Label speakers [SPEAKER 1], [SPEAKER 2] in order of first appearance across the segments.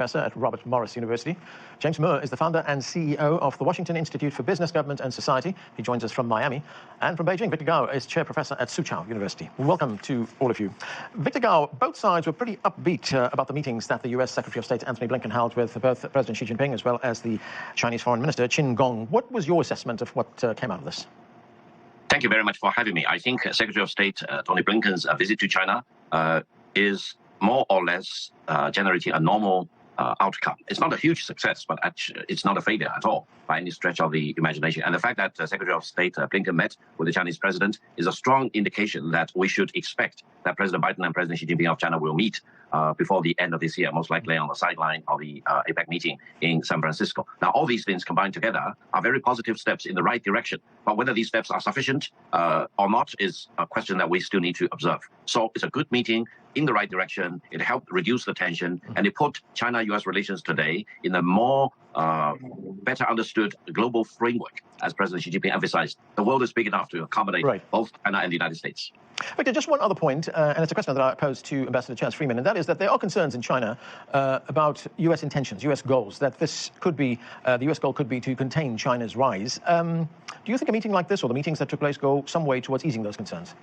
[SPEAKER 1] Professor at Robert Morris University. James Moore is the founder and CEO of the Washington Institute for Business, Government and Society. He joins us from Miami. And from Beijing, Victor Gao is chair professor at Soochow University. Welcome to all of you. Victor Gao, both sides were pretty upbeat about the meetings that the U.S. Secretary of State Anthony Blinken held with both President Xi Jinping as well as the Chinese Foreign Minister Qin Gong. What was your assessment of what came out of this?
[SPEAKER 2] Thank you very much for having me. I think Secretary of State Tony Blinken's visit to China is more or less generating a normal outcome. It's not a huge success, but actually it's not a failure at all by any stretch of the imagination. And the fact that Secretary of State Blinken met with the Chinese president is a strong indication that we should expect that President Biden and President Xi Jinping of China will meet before the end of this year, most likely on the sideline of the APEC meeting in San Francisco. Now, all these things combined together are very positive steps in the right direction. But whether these steps are sufficient or not is a question that we still need to observe. So it's a good meeting in the right direction. It helped reduce the tension, and it put China-U.S. relations today in a more better understood global framework. As President Xi Jinping emphasized, the world is big enough to accommodate both China and the United States.
[SPEAKER 1] Victor, just one other point, and it's a question that I posed to Ambassador Chance Freeman, and that is that there are concerns in China about U.S. intentions, U.S. goals, that this could be, the U.S. goal could be to contain China's rise. Do you think a meeting like this or the meetings that took place go some way towards easing those concerns?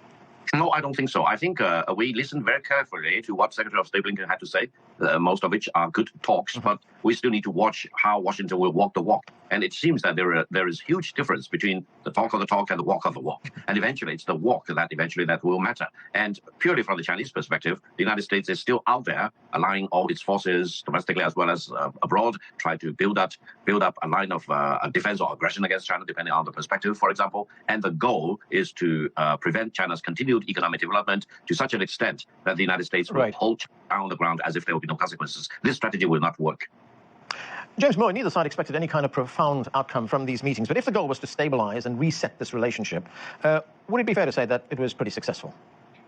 [SPEAKER 2] No, I don't think so. I think we listened very carefully to what Secretary of State Blinken had to say, most of which are good talks, but we still need to watch how Washington will walk the walk. And it seems that there is huge difference between the talk of the talk and the walk of the walk. And eventually, it's the walk that will matter. And purely from the Chinese perspective, the United States is still out there, aligning all its forces domestically as well as abroad, try to build up a line of defense or aggression against China, depending on the perspective, for example. And the goal is to prevent China's continued economic development to such an extent that the United States will hold China on the ground as if there will be no consequences. This strategy will not work.
[SPEAKER 1] James Moore, neither side expected any kind of profound outcome from these meetings, but if the goal was to stabilize and reset this relationship, would it be fair to say that it was pretty successful?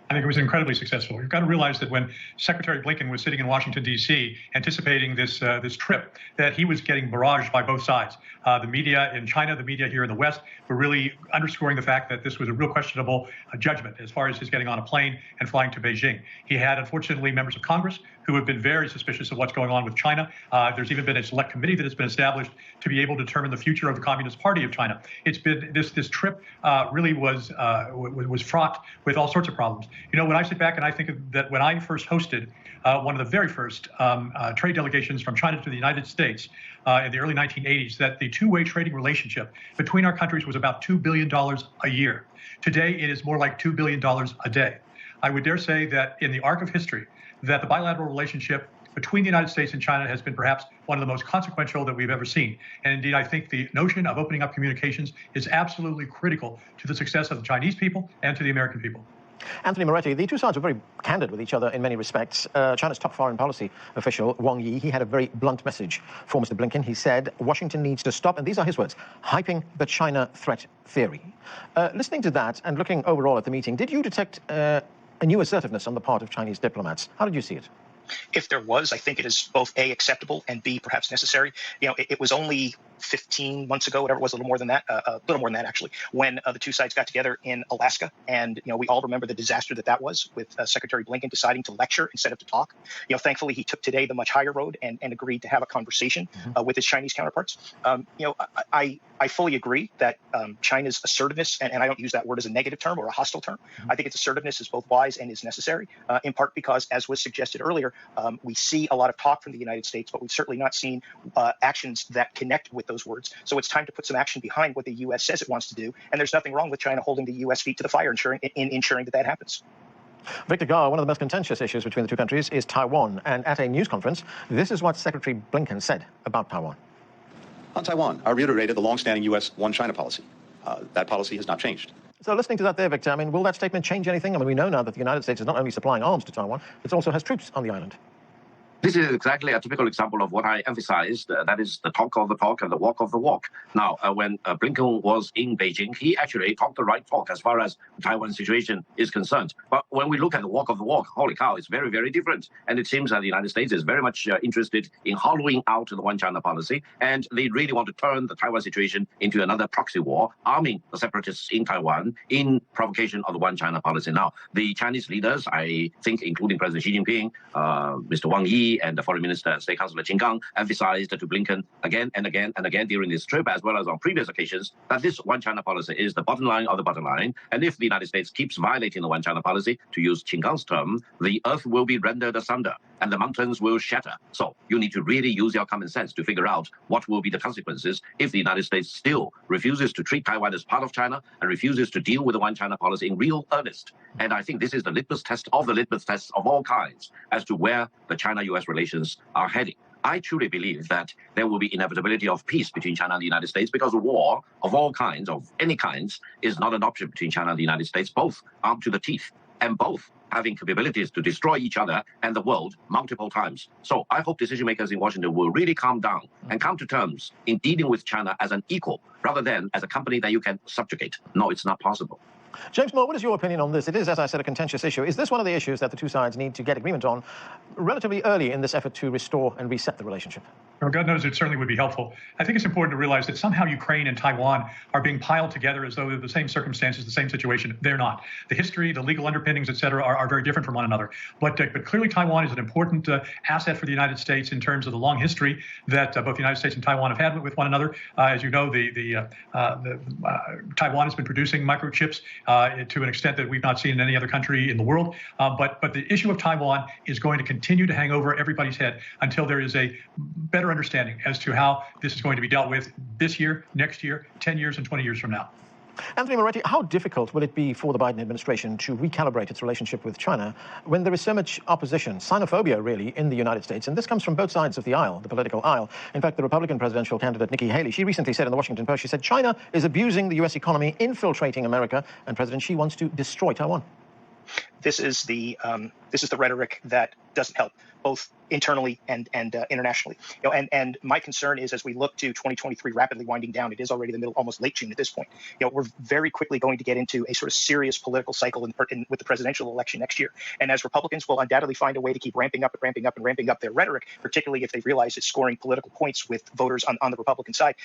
[SPEAKER 3] I think it was incredibly successful. You've got to realize that when Secretary Blinken was sitting in Washington, D.C., anticipating this trip, that he was getting barraged by both sides. The media in China, the media here in the West, were really underscoring the fact that this was a real questionable judgment as far as his getting on a plane and flying to Beijing. He had, unfortunately, members of Congress who have been very suspicious of what's going on with China. There's even been a select committee that has been established to be able to determine the future of the Communist Party of China. It's been this trip really was fraught with all sorts of problems. You know, when I sit back and I think that when I first hosted one of the very first trade delegations from China to the United States in the early 1980s, that the two-way trading relationship between our countries was about $2 billion a year. Today, it is more like $2 billion a day. I would dare say that in the arc of history, that the bilateral relationship between the United States and China has been perhaps one of the most consequential that we've ever seen. And indeed, I think the notion of opening up communications is absolutely critical to the success of the Chinese people and to the American people.
[SPEAKER 1] Anthony Moretti, the two sides were very candid with each other in many respects. China's top foreign policy official, Wang Yi, he had a very blunt message for Mr. Blinken. He said, Washington needs to stop, and these are his words, hyping the China threat theory. Listening to that and looking overall at the meeting, did you detect a new assertiveness on the part of Chinese diplomats? How did you see it?
[SPEAKER 4] If there was, I think it is both A, acceptable, and B, perhaps necessary. You know, it was only 15 months ago, whatever it was, a little more than that, actually, when the two sides got together in Alaska. And, you know, we all remember the disaster that was with Secretary Blinken deciding to lecture instead of to talk. You know, thankfully, he took today the much higher road and agreed to have a conversation with his Chinese counterparts. You know, I fully agree that China's assertiveness, and I don't use that word as a negative term or a hostile term. I think its assertiveness is both wise and is necessary, in part because, as was suggested earlier, we see a lot of talk from the United States, but we've certainly not seen actions that connect with those words. So it's time to put some action behind what the U.S. says it wants to do. And there's nothing wrong with China holding the U.S. feet to the fire, ensuring that happens.
[SPEAKER 1] Victor Gao, one of the most contentious issues between the two countries is Taiwan. And at a news conference, this is what Secretary Blinken said about Taiwan.
[SPEAKER 5] On Taiwan, I reiterated the long-standing U.S. one-China policy. That policy has not changed.
[SPEAKER 1] So listening to that there, Victor, I mean, will that statement change anything? I mean, we know now that the United States is not only supplying arms to Taiwan, it also has troops on the island.
[SPEAKER 2] This is exactly a typical example of what I emphasized, that is the talk of the talk and the walk of the walk. Now, when Blinken was in Beijing, he actually talked the right talk as far as the Taiwan situation is concerned. But when we look at the walk of the walk, holy cow, it's very, very different. And it seems that the United States is very much interested in hollowing out the one-China policy. And they really want to turn the Taiwan situation into another proxy war, arming the separatists in Taiwan in provocation of the one-China policy. Now, the Chinese leaders, I think, including President Xi Jinping, Mr. Wang Yi, He and the Foreign Minister, State Councilor Qin Gang, emphasized to Blinken again and again and again during this trip, as well as on previous occasions, that this one China policy is the bottom line of the bottom line. And if the United States keeps violating the one China policy, to use Qin Gang's term, the earth will be rendered asunder and the mountains will shatter. So you need to really use your common sense to figure out what will be the consequences if the United States still refuses to treat Taiwan as part of China and refuses to deal with the one China policy in real earnest. And I think this is the litmus test of the litmus tests of all kinds as to where the China-US relations are heading. I truly believe that there will be inevitability of peace between China and the United States because war of all kinds, of any kinds, is not an option between China and the United States, both armed to the teeth and both having capabilities to destroy each other and the world multiple times. So I hope decision makers in Washington will really calm down and come to terms in dealing with China as an equal rather than as a company that you can subjugate. No, it's not possible.
[SPEAKER 1] James Moore, what is your opinion on this? It is, as I said, a contentious issue. Is this one of the issues that the two sides need to get agreement on relatively early in this effort to restore and reset the relationship?
[SPEAKER 3] Well, God knows it certainly would be helpful. I think it's important to realize that somehow Ukraine and Taiwan are being piled together as though they're the same circumstances, the same situation. They're not. The history, the legal underpinnings, et cetera, are very different from one another. But clearly Taiwan is an important asset for the United States in terms of the long history that both the United States and Taiwan have had with one another. As you know, Taiwan has been producing microchips to an extent that we've not seen in any other country in the world. But the issue of Taiwan is going to continue to hang over everybody's head until there is a better understanding as to how this is going to be dealt with this year, next year, 10 years, and 20 years from now.
[SPEAKER 1] Anthony Moretti, how difficult will it be for the Biden administration to recalibrate its relationship with China when there is so much opposition, xenophobia really, in the United States? And this comes from both sides of the aisle, the political aisle. In fact, the Republican presidential candidate Nikki Haley, she recently said in the Washington Post, she said China is abusing the U.S. economy, infiltrating America, and President Xi wants to destroy Taiwan.
[SPEAKER 4] This is the rhetoric that doesn't help, both internally and internationally. And my concern is, as we look to 2023 rapidly winding down, it is already the middle, almost late June at this point. We're very quickly going to get into a sort of serious political cycle with the presidential election next year. And as Republicans will undoubtedly find a way to keep ramping up their rhetoric, particularly if they realize it's scoring political points with voters on the Republican side,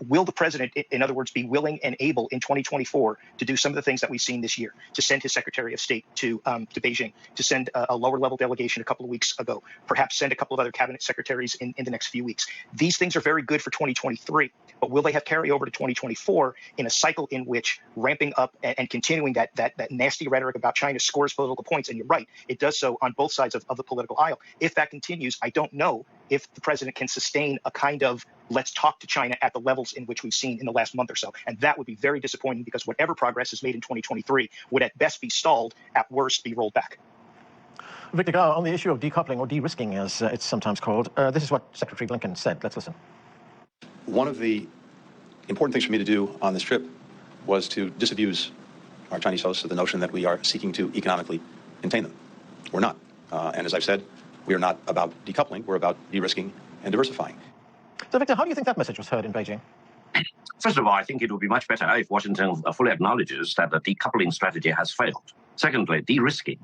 [SPEAKER 4] will the president, in other words, be willing and able in 2024 to do some of the things that we've seen this year, to send his Secretary of State to Beijing, to send a lower level delegation a couple of weeks ago, perhaps send a couple of other cabinet secretaries in the next few weeks. These things are very good for 2023, but will they have carryover to 2024 in a cycle in which ramping up and continuing that nasty rhetoric about China scores political points? And you're right, it does so on both sides of the political aisle. If that continues, I don't know if the president can sustain a kind of let's talk to China at the levels in which we've seen in the last month or so. And that would be very disappointing because whatever progress is made in 2023 would at best be stalled, at worst be rolled back.
[SPEAKER 1] Victor Gao, on the issue of decoupling or de-risking, as it's sometimes called, this is what Secretary Blinken said. Let's listen.
[SPEAKER 5] One of the important things for me to do on this trip was to disabuse our Chinese hosts of the notion that we are seeking to economically contain them. We're not. And as I've said, we are not about decoupling. We're about de-risking and diversifying.
[SPEAKER 1] So, Victor, how do you think that message was heard in Beijing?
[SPEAKER 2] First of all, I think it would be much better if Washington fully acknowledges that the decoupling strategy has failed. Secondly, de-risking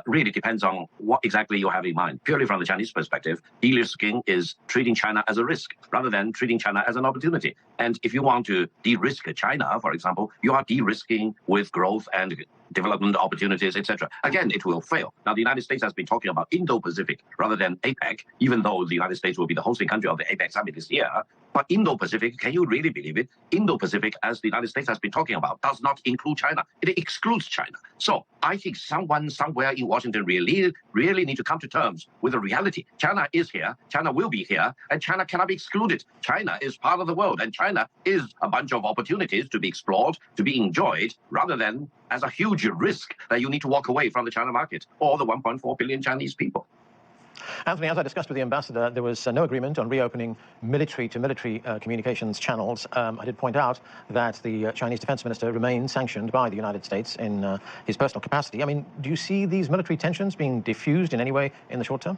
[SPEAKER 2] really depends on what exactly you have in mind. Purely from the Chinese perspective, de-risking is treating China as a risk rather than treating China as an opportunity. And if you want to de-risk China, for example, you are de-risking with growth and development opportunities, etc. Again, it will fail. Now, the United States has been talking about Indo-Pacific rather than APEC, even though the United States will be the hosting country of the APEC summit this year. But Indo-Pacific, can you really believe it? Indo-Pacific, as the United States has been talking about, does not include China. It excludes China. So I think someone somewhere in Washington really need to come to terms with the reality. China is here, China will be here, and China cannot be excluded. China is part of the world, and China is a bunch of opportunities to be explored, to be enjoyed, rather than as a huge risk that you need to walk away from the China market or the 1.4 billion Chinese people.
[SPEAKER 1] Anthony, as I discussed with the ambassador, there was no agreement on reopening military-to-military communications channels. I did point out that the Chinese defense minister remains sanctioned by the United States in his personal capacity. I mean, do you see these military tensions being diffused in any way in the short term?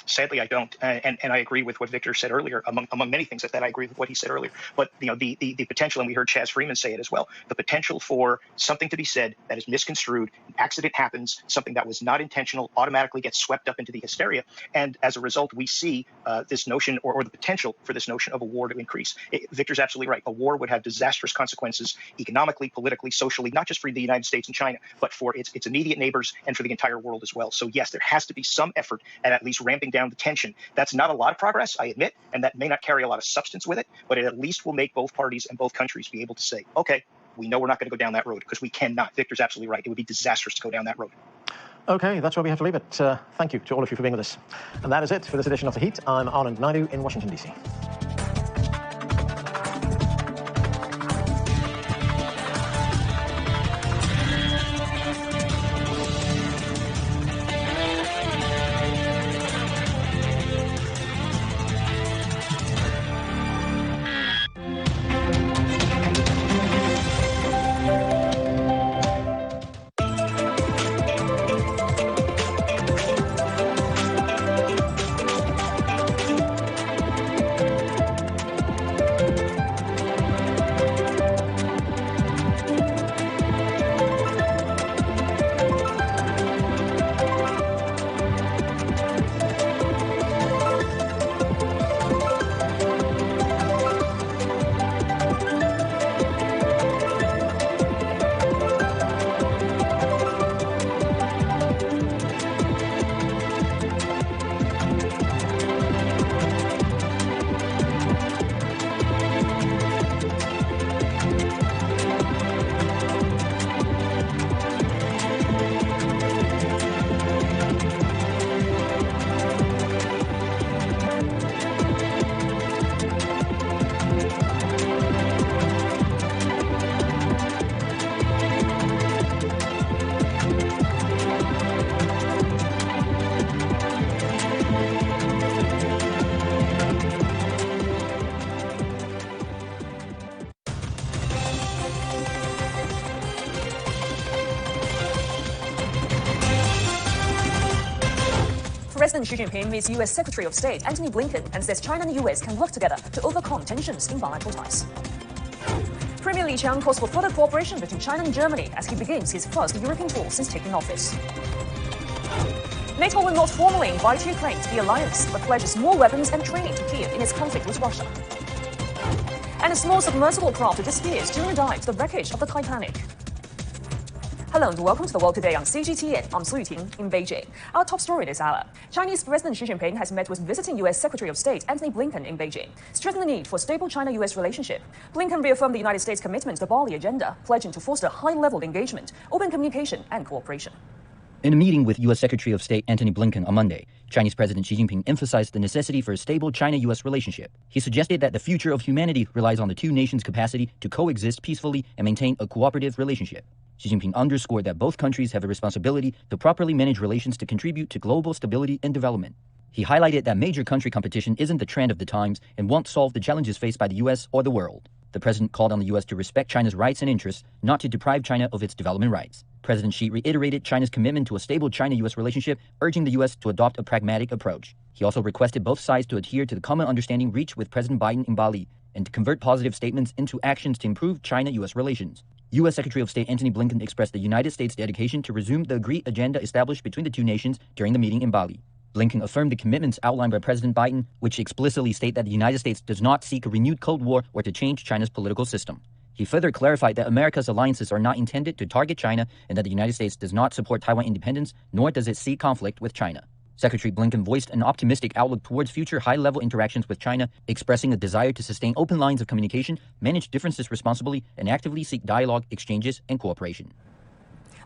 [SPEAKER 4] Sadly, I don't, and I agree with what Victor said earlier. Among many things that I agree with what he said earlier. But the potential, and we heard Chaz Freeman say it as well, the potential for something to be said that is misconstrued, an accident happens, something that was not intentional, automatically gets swept up into the hysteria, and as a result, we see this notion or the potential for this notion of a war to increase. Victor's absolutely right. A war would have disastrous consequences economically, politically, socially, not just for the United States and China, but for its immediate neighbors and for the entire world as well. So yes, there has to be some effort at least ramping down down the tension. That's not a lot of progress, I admit, and that may not carry a lot of substance with it, but it at least will make both parties and both countries be able to say, okay, we know we're not going to go down that road, because we cannot. Victor's absolutely right. It would be disastrous to go down that road.
[SPEAKER 1] Okay, that's where we have to leave it. Thank you to all of you for being with us. And that is it for this edition of The Heat. I'm Anand Naidu in Washington, D.C.
[SPEAKER 6] President Xi Jinping meets U.S. Secretary of State Antony Blinken and says China and the U.S. can work together to overcome tensions in bilateral ties. Premier Li Qiang calls for further cooperation between China and Germany as he begins his first European tour since taking office. NATO will not formally invite Ukraine to the alliance, but pledges more weapons and training to Kiev in its conflict with Russia. And a small submersible craft disappears during a dive to the wreckage of the Titanic. Hello and welcome to the World Today on CGTN. I'm Su Yuting in Beijing. Our top story this hour. Chinese President Xi Jinping has met with visiting U.S. Secretary of State Antony Blinken in Beijing, stressing the need for stable China-U.S. relationship. Blinken reaffirmed the United States' commitment to the Bali agenda, pledging to foster high-level engagement, open communication and cooperation.
[SPEAKER 7] In a meeting with U.S. Secretary of State Antony Blinken on Monday, Chinese President Xi Jinping emphasized the necessity for a stable China-U.S. relationship. He suggested that the future of humanity relies on the two nations' capacity to coexist peacefully and maintain a cooperative relationship. Xi Jinping underscored that both countries have a responsibility to properly manage relations to contribute to global stability and development. He highlighted that major country competition isn't the trend of the times and won't solve the challenges faced by the U.S. or the world. The president called on the U.S. to respect China's rights and interests, not to deprive China of its development rights. President Xi reiterated China's commitment to a stable China-U.S. relationship, urging the U.S. to adopt a pragmatic approach. He also requested both sides to adhere to the common understanding reached with President Biden in Bali and to convert positive statements into actions to improve China-U.S. relations. U.S. Secretary of State Antony Blinken expressed the United States' dedication to resume the agreed agenda established between the two nations during the meeting in Bali. Blinken affirmed the commitments outlined by President Biden, which explicitly state that the United States does not seek a renewed Cold War or to change China's political system. He further clarified that America's alliances are not intended to target China and that the United States does not support Taiwan independence, nor does it seek conflict with China. Secretary Blinken voiced an optimistic outlook towards future high-level interactions with China, expressing a desire to sustain open lines of communication, manage differences responsibly, and actively seek dialogue, exchanges, and cooperation.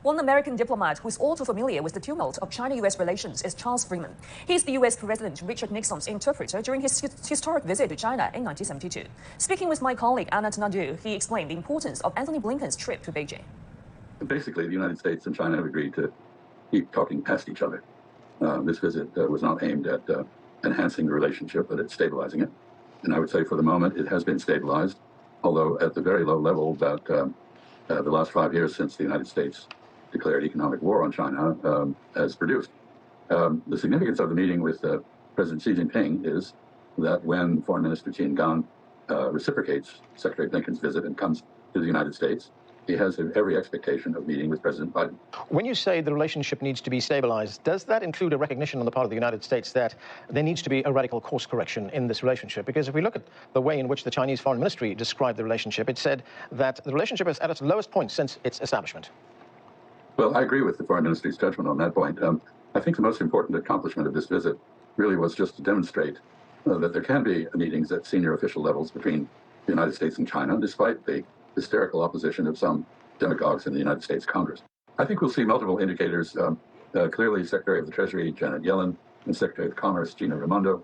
[SPEAKER 6] One American diplomat who is all too familiar with the tumult of China-U.S. relations is Charles Freeman. He is the U.S. President Richard Nixon's interpreter during his historic visit to China in 1972. Speaking with my colleague Anand Naidu, he explained the importance of Antony Blinken's trip to Beijing.
[SPEAKER 8] Basically, the United States and China have agreed to keep talking past each other. This visit was not aimed at enhancing the relationship, but at stabilizing it. And I would say for the moment it has been stabilized, although at the very low level that the last 5 years since the United States declared economic war on China has produced. The significance of the meeting with President Xi Jinping is that when Foreign Minister Qin Gang reciprocates Secretary Blinken's visit and comes to the United States, he has every expectation of meeting with President Biden.
[SPEAKER 1] When you say the relationship needs to be stabilized, does that include a recognition on the part of the United States that there needs to be a radical course correction in this relationship? Because if we look at the way in which the Chinese Foreign Ministry described the relationship, it said that the relationship is at its lowest point since its establishment.
[SPEAKER 8] Well, I agree with the Foreign Ministry's judgment on that point. I think the most important accomplishment of this visit really was just to demonstrate that there can be meetings at senior official levels between the United States and China, despite the hysterical opposition of some demagogues in the United States Congress. I think we'll see multiple indicators. Clearly, Secretary of the Treasury Janet Yellen and Secretary of Commerce Gina Raimondo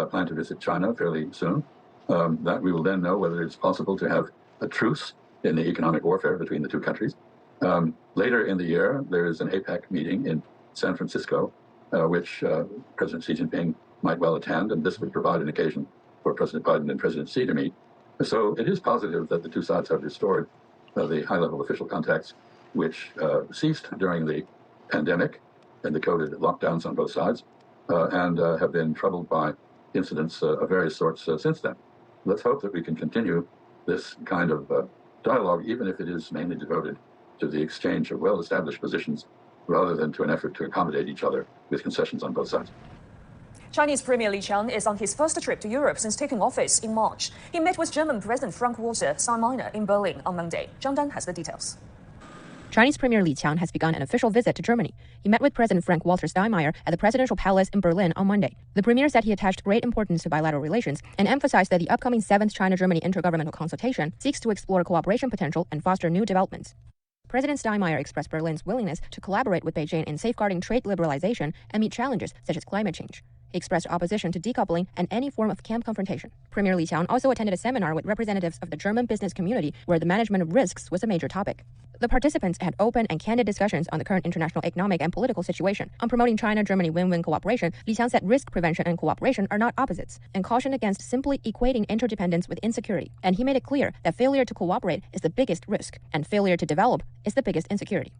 [SPEAKER 8] plan to visit China fairly soon. That we will then know whether it's possible to have a truce in the economic warfare between the two countries. Later in the year, there is an APEC meeting in San Francisco, which President Xi Jinping might well attend, and this would provide an occasion for President Biden and President Xi to meet. So it is positive that the two sides have restored the high-level official contacts, which ceased during the pandemic and the COVID lockdowns on both sides, and have been troubled by incidents of various sorts since then. Let's hope that we can continue this kind of dialogue, even if it is mainly devoted to the exchange of well-established positions rather than to an effort to accommodate each other with concessions on both sides.
[SPEAKER 6] Chinese Premier Li Qiang is on his first trip to Europe since taking office in March. He met with German President Frank-Walter Steinmeier in Berlin on Monday. Zhang Dan has the details.
[SPEAKER 9] Chinese Premier Li Qiang has begun an official visit to Germany. He met with President Frank-Walter Steinmeier at the presidential palace in Berlin on Monday. The premier said he attached great importance to bilateral relations and emphasized that the upcoming 7th China-Germany intergovernmental consultation seeks to explore cooperation potential and foster new developments. President Steinmeier expressed Berlin's willingness to collaborate with Beijing in safeguarding trade liberalization and meet challenges such as climate change. He expressed opposition to decoupling and any form of camp confrontation. Premier Li Qiang also attended a seminar with representatives of the German business community where the management of risks was a major topic. The participants had open and candid discussions on the current international economic and political situation. On promoting China-Germany win-win cooperation, Li Qiang said risk prevention and cooperation are not opposites, and cautioned against simply equating interdependence with insecurity. And he made it clear that failure to cooperate is the biggest risk, and failure to develop is the biggest insecurity.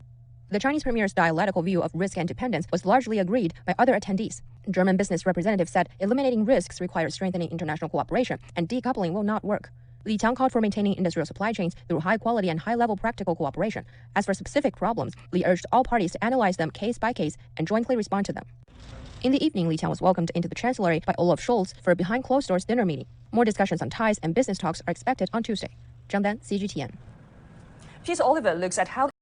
[SPEAKER 9] The Chinese premier's dialectical view of risk and dependence was largely agreed by other attendees. German business representatives said eliminating risks requires strengthening international cooperation, and decoupling will not work. Li Qiang called for maintaining industrial supply chains through high-quality and high-level practical cooperation. As for specific problems, Li urged all parties to analyze them case by case and jointly respond to them. In the evening, Li Qiang was welcomed into the Chancellery by Olaf Scholz for a behind-closed-doors dinner meeting. More discussions on ties and business talks are expected on Tuesday. Zhang Dan, CGTN.
[SPEAKER 6] Peter Oliver looks at how